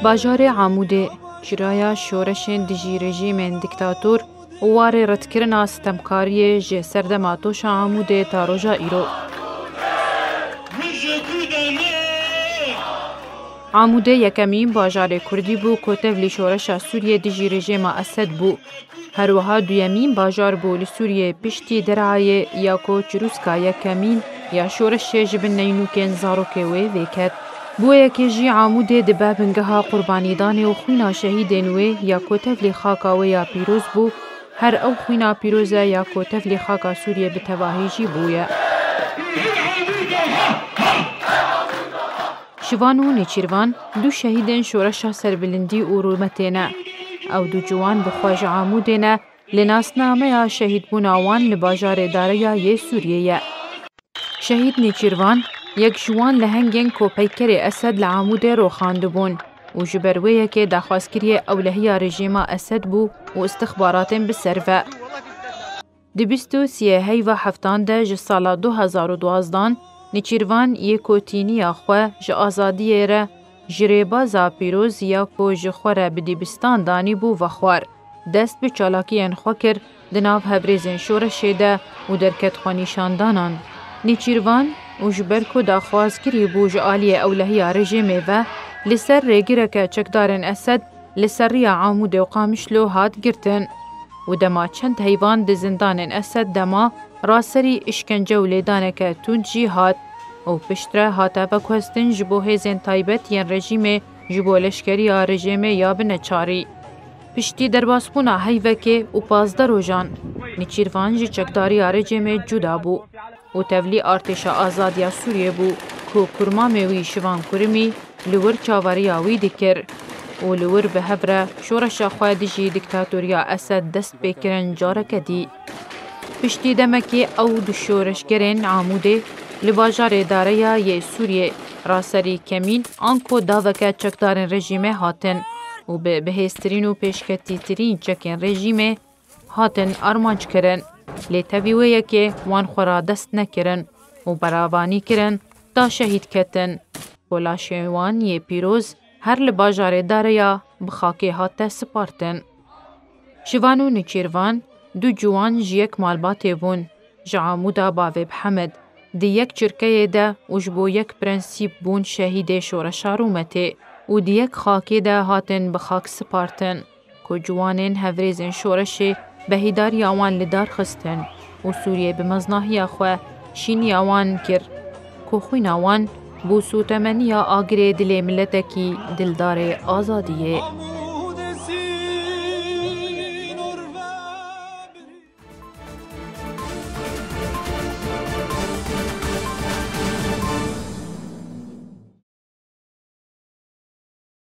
باجار عموده چرایا شورشین دجی رژیم دیکتاتور واره ردکرنا ستمکاری جه سردماتوش عموده تا روژا ایرو. عموده یکمین باجار کردی بو کتولی شورش سوریه دجی رژیم اسد بو. هروها دویمین باجار بو لسوریه پشتی درعای یا کو چروسکا یکمین یا شورش جبن نینوکن زاروکه وی ویکت. بویا که جی عموده دبه بنگها قربانی دانه و خوینا شهیدین وی یا کتفلی خاکا و یا پیروز بو هر او خوینا پیروزه یا کتفلی خاکا سوریه به تواهی جی بویا. شوان و نیچیروان دو شهیدین شورش سربلندی و رومتینه او دو جوان بخواج عمودینه لناس نامه شهید بوناوان لباجار داره یه سوریه. شهید نیچیروان یک جوان لهنگین کوپیکر اسد لعموده رو خاندبون و جبرویه که دخواستگیری اولهی رژیم اسد بو و استخبارات بسرفه. دبیستو سیهی و هفتانده جه سال 2012 نیچیروان یکوتینی آخوه جه آزادیه ره جریبازا پیروز یا کو جخوره بدیبستان دانی بو و خوار. دست به چالاکی انخوا کر دناف هبریزن شورشه ده و درکت خوانیشاندانان. نیچیروان و جبرکو داخواز کری بوج آلی اولهی رژیمه و لسر ریگیره که چکدارن اسد لسر ریا عمود و قامشلو هاد گرتن و دما چند حیوان ده زندان اسد دما راسری اشکنجه و لیدانه که تونجی هاد و پشتره هاتا و کوستن جبو هزین تایبت ین رژیمه جبو لشکری رژیمه یا بنچاری. پشتی در باسپونا حیوه که و 15 روزان نیچیروان جی چکداری رژیمه جدا بو و تولی ارتش آزادیا سوریه بو که کرماموی شوان کرمی لور چاواری آوی دکر و لور به هبره شورش خوادجی دیکتاتوریا اسد دست بکرن جارک دی. پشتی دمکی او دو شورشگرین عموده لباجار داره یه سوریه راسری کمین آنکو داوکه چکدارن رژیمه هاتن و به بهسترین و پیشکتی ترین چکن رژیمه هاتن ارمانج کرن. لیتویویه که وان خورا دست نکرن و براوانی کرن تا شهید کتن. بولاشوان یه پیروز هر لباجار داره یا بخاکی هاته سپارتن. شوانو نیچیروان دو جوان جیک مالباته بون. جعامودا باوی بحمد دی یک چرکه ده و جبو یک پرنسیب بون شهید شورشا رومته و دی یک خاکی ده هاتن بخاک سپارتن که جوانین هفریزن شورشه بهیدار یاوان لدار خستن و سوریه بمزناهی خواه شین یاوان کر که خوین آوان بو سوتمنی آگره دل ملتکی دلدار آزادیه.